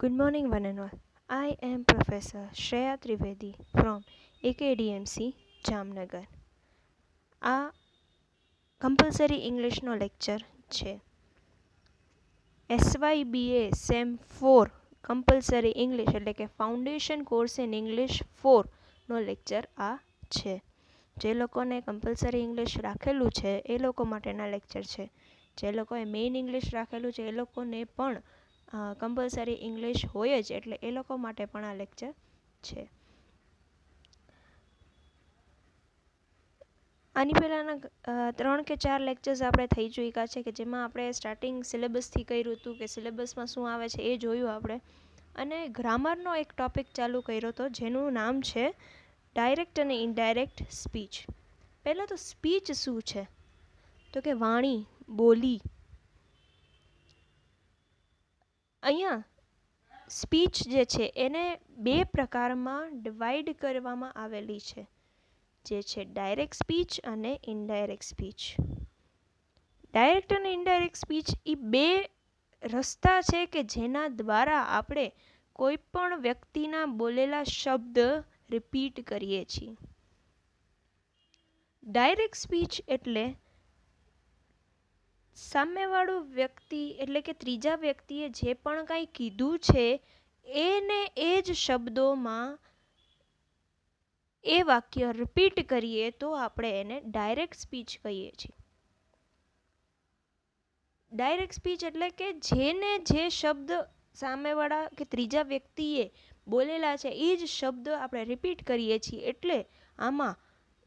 Good morning, one and all. I am Professor Shreya Trivedi from AKDMC, Jamnagar. આ compulsory ઇંગ્લિશનો lecture છે. SYBA sem 4 compulsory English એટલે કે foundation course in English 4નો lecture આ છે. જે લોકોને કમ્પલસરી ઇંગ્લિશ રાખેલું છે એ લોકો માટેના લેક્ચર છે. જે લોકોએ મેઇન ઇંગ્લિશ રાખેલું છે એ લોકોને પણ કમ્પલસરી ઇંગ્લિશ હોય જ, એટલે એ લોકો માટે પણ આ લેક્ચર છે. આની પહેલાંના 3 કે 4 લેક્ચર્સ આપણે થઈ ચૂક્યા છે કે જેમાં આપણે સ્ટાર્ટિંગ સિલેબસથી કર્યું હતું કે સિલેબસમાં શું આવે છે એ જોયું આપણે. અને ગ્રામરનો એક ટોપિક ચાલુ કર્યો હતો જેનું નામ છે ડાયરેક્ટ અને ઇનડાયરેક્ટ સ્પીચ. પહેલાં તો સ્પીચ શું છે, તો કે વાણી, બોલી. અહીંયા સ્પીચ જે છે એને 2 પ્રકારમાં ડિવાઈડ કરવામાં આવેલી છે, જે છે ડાયરેક્ટ સ્પીચ અને ઇનડાયરેક્ટ સ્પીચ. ડાયરેક્ટ અને ઇનડાયરેક્ટ સ્પીચ એ 2 રસ્તા છે કે જેના દ્વારા આપણે કોઈ પણ વ્યક્તિના બોલેલા શબ્દ રિપીટ કરીએ છીએ. ડાયરેક્ટ સ્પીચ એટલે સામેવાળું વ્યક્તિ એટલે કે ત્રીજા વ્યક્તિએ જે પણ કાંઈ કીધું છે એને એ જ શબ્દોમાં એ વાક્ય રિપીટ કરીએ તો આપણે એને ડાયરેક્ટ સ્પીચ કહીએ છીએ. ડાયરેક્ટ સ્પીચ એટલે કે જેને જે શબ્દ સામેવાળા કે ત્રીજા વ્યક્તિએ બોલેલા છે એ જ શબ્દ આપણે રિપીટ કરીએ છીએ, એટલે આમાં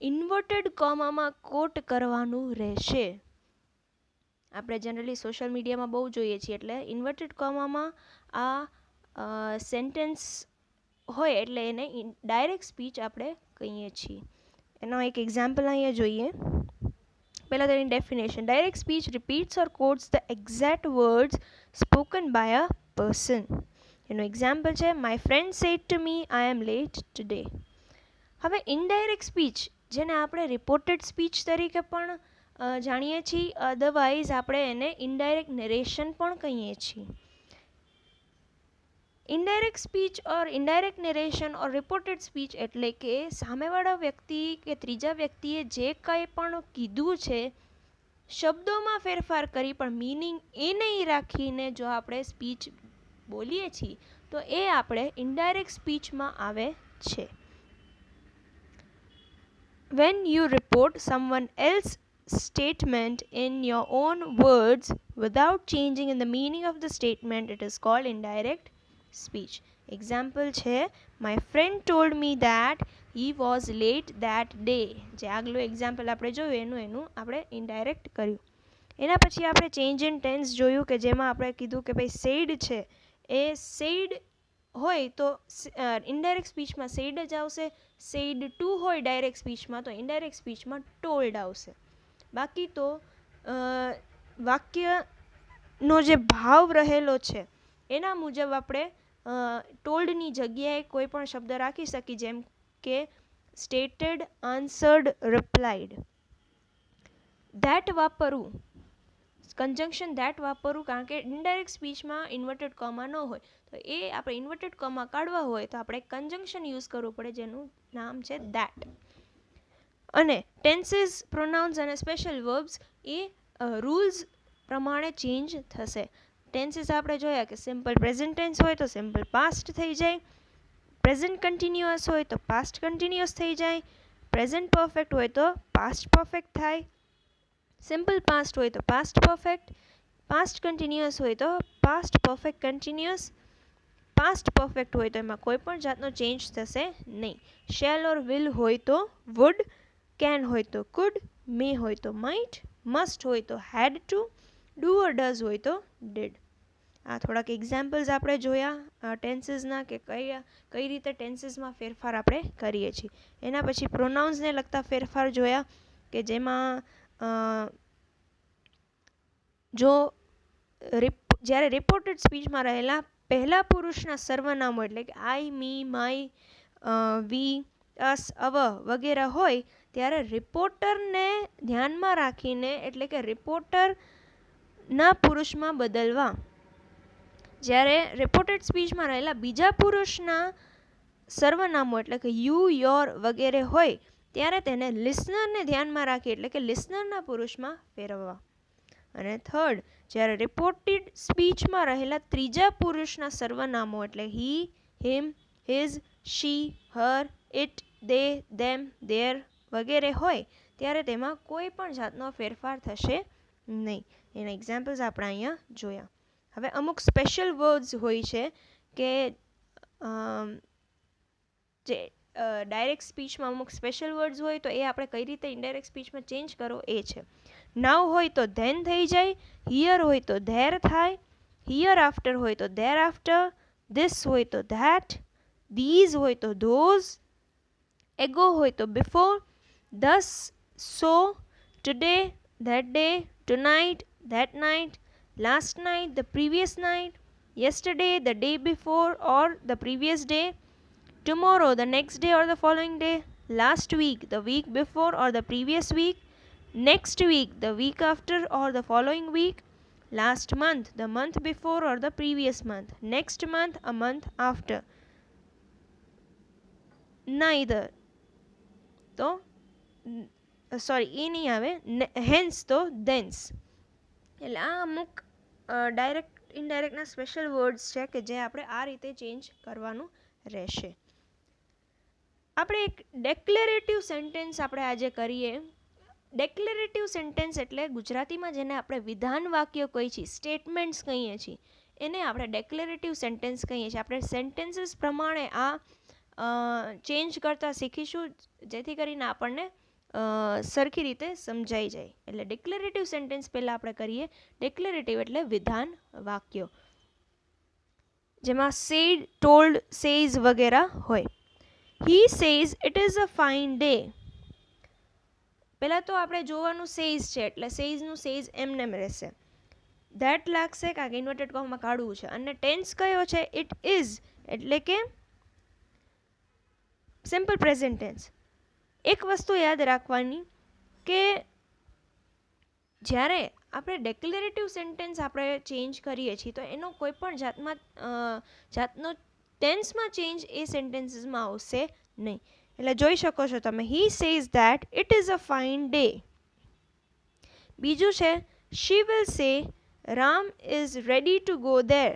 ઇન્વર્ટેડ કોમામાં કોટ કરવાનું રહેશે. આપણે જનરલી સોશિયલ મીડિયામાં બહુ જોઈએ છીએ, એટલે ઇન્વર્ટેડ કોમામાં આ સેન્ટેન્સ હોય એટલે એને ડાયરેક્ટ સ્પીચ આપણે કહીએ છીએ. એનો એક એક્ઝામ્પલ અહીંયા જોઈએ. પહેલાં તેની definition: direct speech repeats or quotes the exact words spoken by a person. એનું એક્ઝામ્પલ છે my friend said to me I am late today. હવે ઇનડાયરેક્ટ સ્પીચ, જેને આપણે રિપોર્ટેડ સ્પીચ તરીકે પણ જાણીએ છીએ, અધરવાઇઝ આપણે એને ઇનડાયરેક્ટ નરેશન પણ કહીએ છીએ. ઇનડાયરેક્ટ સ્પીચ ઓર ઇનડાયરેક્ટ નરેશન ઓર રિપોર્ટેડ સ્પીચ એટલે કે સામેવાળા વ્યક્તિ કે ત્રીજા વ્યક્તિએ જે કંઈ પણ કીધું છે શબ્દોમાં ફેરફાર કરી પણ મિનિંગ એ નહીં રાખીને જો આપણે સ્પીચ બોલીએ છીએ તો એ આપણે ઇનડાયરેક્ટ સ્પીચમાં આવે છે. When you report someone else's statement in your own words without changing in the meaning of the statement, it is called indirect speech. Example છે my friend told me that he was late that day. જે આગલું example આપણે જોયું એનું આપણે indirect કર્યું. એના પછી આપણે ચેન્જ ઇન ટેન્સ જોયું કે જેમાં આપણે કીધું કે ભાઈ સેડ છે એ સેડ હોય તો ઇનડાયરેક્ટ સ્પીચમાં સેડ જ આવશે. સેડ ટુ હોય ડાયરેક્ટ સ્પીચમાં તો ઇનડાયરેક્ટ સ્પીચમાં ટોલ્ડ આવશે. બાકી તો વાક્યનો જે ભાવ રહેલો છે એના મુજબ આપણે ટોલ્ડની જગ્યાએ કોઈ પણ શબ્દ રાખી શકીએ, જેમ કે સ્ટેટેડ, આન્સર્ડ, રિપ્લાઇડ. ધેટ વાપરવું, કન્જંક્શન ધેટ વાપરવું, કારણ કે ઇનડાયરેક્ટ સ્પીચમાં ઇન્વર્ટેડ કોમા ન હોય તો એ આપણે ઇન્વર્ટેડ કોમા કાઢવા હોય તો આપણે કન્જંક્શન યુઝ કરવું પડે જેનું નામ છે ધેટ. અને ટેન્સીસ, પ્રોનાઉન્સ અને સ્પેશિયલ વર્બ્સ એ રૂલ્સ પ્રમાણે ચેન્જ થશે. ટેન્સીસ આપણે જોયા કે સિમ્પલ પ્રેઝન્ટ ટેન્સ હોય તો સિમ્પલ પાસ્ટ થઈ જાય, પ્રેઝન્ટ કન્ટિન્યુઅસ હોય તો પાસ્ટ કન્ટિન્યુઅસ થઈ જાય, પ્રેઝન્ટ પરફેક્ટ હોય તો પાસ્ટ પરફેક્ટ થાય, સિમ્પલ પાસ્ટ હોય તો પાસ્ટ પરફેક્ટ, પાસ્ટ કન્ટિન્યુઅસ હોય તો past perfect continuous, past perfect હોય તો એમાં કોઈ પણ જાતનો ચેન્જ થશે નહીં. શેલ ઓર વિલ હોય તો વુડ, કેન હોય તો કુડ, મે હોય તો માઇટ, મસ્ટ હોય તો હેડ ટુ, ડુ ઓર ડઝ હોય તો ડીડ. આ થોડાક એક્ઝામ્પલ્સ આપણે જોયા ટેન્સીસના કે કઈ રીતે ટેન્સીસમાં ફેરફાર આપણે કરીએ છીએ. એના પછી પ્રોનાઉન્સને લગતા ફેરફાર જોયા કે જેમાં જો જ્યારે રિપોર્ટેડ સ્પીચમાં રહેલા પહેલા પુરુષના સર્વનામો એટલે કે આઈ, મી, માય, વી, અસ, અવ વગેરે હોય ત્યારે રિપોર્ટરને ધ્યાનમાં રાખીને એટલે કે રિપોર્ટરના પુરુષમાં બદલવા. જ્યારે રિપોર્ટેડ સ્પીચમાં રહેલા બીજા પુરુષના સર્વનામો એટલે કે યુ, યોર વગેરે હોય ત્યારે તેને લિસનરને ધ્યાનમાં રાખી એટલે કે લિસનરના પુરુષમાં ફેરવવા. અને થર્ડ, જ્યારે રિપોર્ટેડ સ્પીચમાં રહેલા ત્રીજા પુરુષના સર્વનામો એટલે he, him, his, she, her, it, they, them, their વગેરે હોય ત્યારે તેમાં કોઈ પણ જાતનો ફેરફાર થશે નહીં. એના એક્ઝામ્પલ્સ આપણે અહીંયા જોયા. હવે અમુક સ્પેશિયલ વર્ડ્સ હોય છે કે જે ડાયરેક્ટ સ્પીચમાં અમુક સ્પેશિયલ વર્ડ્સ હોય તો એ આપણે કઈ રીતે ઇનડાયરેક્ટ સ્પીચમાં ચેન્જ કરો એ છે. નાવ હોય તો ધેન થઈ જાય, હિયર હોય તો ધેર થાય, હિયર આફ્ટર હોય તો ધેર આફ્ટર, ધીસ હોય તો ધેટ, ધીઝ હોય તો ધોઝ, એગો હોય તો before, thus, so, today, that day, tonight, that night, last night, the previous night, yesterday, the day before or the previous day, tomorrow, the next day or the following day, last week, the week before or the previous week, next week, the week after or the following week, last month, the month before or the previous month, next month, a month after. Neither. તો sorry એ નહીં આવે, hence તો ધેન્સ. એટલે આ અમુક direct ઇનડાયરેક્ટના special words છે કે જે આપણે આ રીતે ચેન્જ કરવાનું રહેશે. આપણે એક ડેક્લેરેટિવ સેન્ટેન્સ આપણે આજે કરીએ. ડેક્લેરેટિવ સેન્ટેન્સ એટલે ગુજરાતીમાં જેને આપણે વિધાન વાક્ય કહીએ છીએ, સ્ટેટમેન્ટ્સ કહીએ છીએ, એને આપણે ડેક્લેરેટિવ સેન્ટેન્સ કહીએ છીએ. આપણે સેન્ટેન્સીસ પ્રમાણે આ ચેન્જ કરતાં શીખીશું જેથી કરીને આપણને સરખી રીતે સમજાઈ જાય. એટલે ડિક્લેરેટિવ સેન્ટેન્સ પહેલાં આપણે કરીએ. ડિક્લેરેટિવ એટલે વિધાન વાક્યો જેમાં સેડ, ટોલ્ડ, સેઝ વગેરે હોય. He says it is a fine day. પહેલાં તો આપણે જોવાનું સેઝ છે એટલે સેઝનું સેઝ એમને એમ રહેશે. ધેટ લાગશે કારણ કે ઇન્વર્ટેડ કોમમાં કાઢવું છે. અને ટેન્સ કયો છે? ઇટ ઇઝ એટલે કે સિમ્પલ પ્રેઝન્ટ ટેન્સ. એક વસ્તુ યાદ રાખવાની કે જ્યારે આપણે ડેક્લેરેટિવ સેન્ટેન્સ આપણે ચેન્જ કરીએ છીએ તો એનો કોઈ પણ જાતનો ટેન્સમાં ચેન્જ એ સેન્ટેન્સીસમાં આવશે નહીં. એટલે જોઈ શકો છો તમે, he says that it is a fine day. બીજું છે she will say Ram is ready to go there.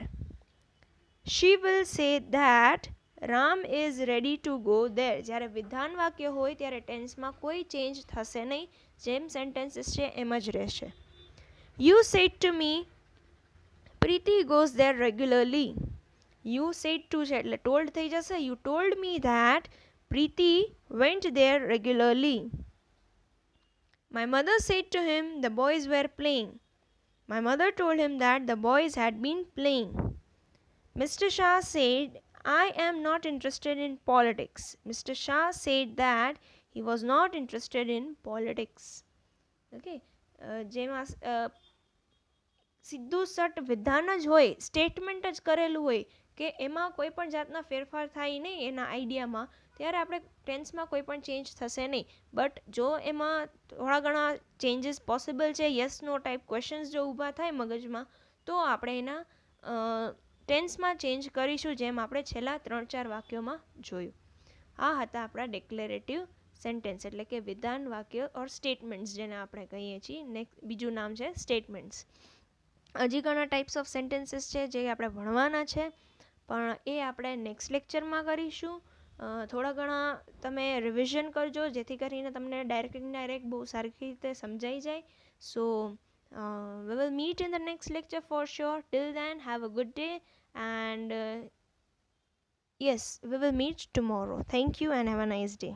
She will say that Ram is ready to go there. જ્યારે વિધાન વાક્ય હોય ત્યારે ટેન્સમાં કોઈ ચેન્જ થશે નહીં, જેમ સેન્ટેન્સીસ છે એમ જ રહેશે. You said to me Preeti goes there regularly. You said to છે એટલે ટોલ્ડ થઈ જશે. You told me that Preeti went there regularly. My mother said to him the boys were playing. My mother told him that the boys had been playing. Mr. Shah said, I am not interested in politics. Mr. Shah said that he was not interested in politics. Okay. જેમાં સીધું સટ વિધાન જ હોય, statement જ કરેલું હોય કે એમાં કોઈ પણ જાતના ફેરફાર થાય નહીં એના આઈડિયામાં, ત્યારે આપણે ટેન્સમાં કોઈ પણ ચેન્જ થશે નહીં. બટ જો એમાં થોડા ઘણા ચેન્જીસ પોસિબલ છે, યસ નો ટાઈપ ક્વેશ્ચન્સ જો ઊભા થાય મગજમાં, તો આપણે એના ટેન્સમાં ચેન્જ કરીશું, જેમ આપણે છેલ્લા 3-4 વાક્યોમાં જોયું. આ હતા આપણા ડિક્લેરેટિવ સેન્ટેન્સ એટલે કે વિધાન વાક્ય ઓર સ્ટેટમેન્ટ્સ જેને આપણે કહીએ છીએ. નેક્સ્ટ બીજું નામ છે સ્ટેટમેન્ટ્સ. હજી ઘણા ટાઈપ્સ ઓફ સેન્ટેન્સીસ છે જે આપણે ભણવાના છે, પણ એ આપણે નેક્સ્ટ લેક્ચરમાં કરીશું. થોડા ઘણા તમે રિવિઝન કરજો જેથી કરીને તમને ડાયરેક્ટ ઇનડાયરેક્ટ બહુ સારી રીતે સમજાઈ જાય. સો we will meet in the next lecture for sure. Till then, have a good day and yes, we will meet tomorrow. Thank you and have a nice day.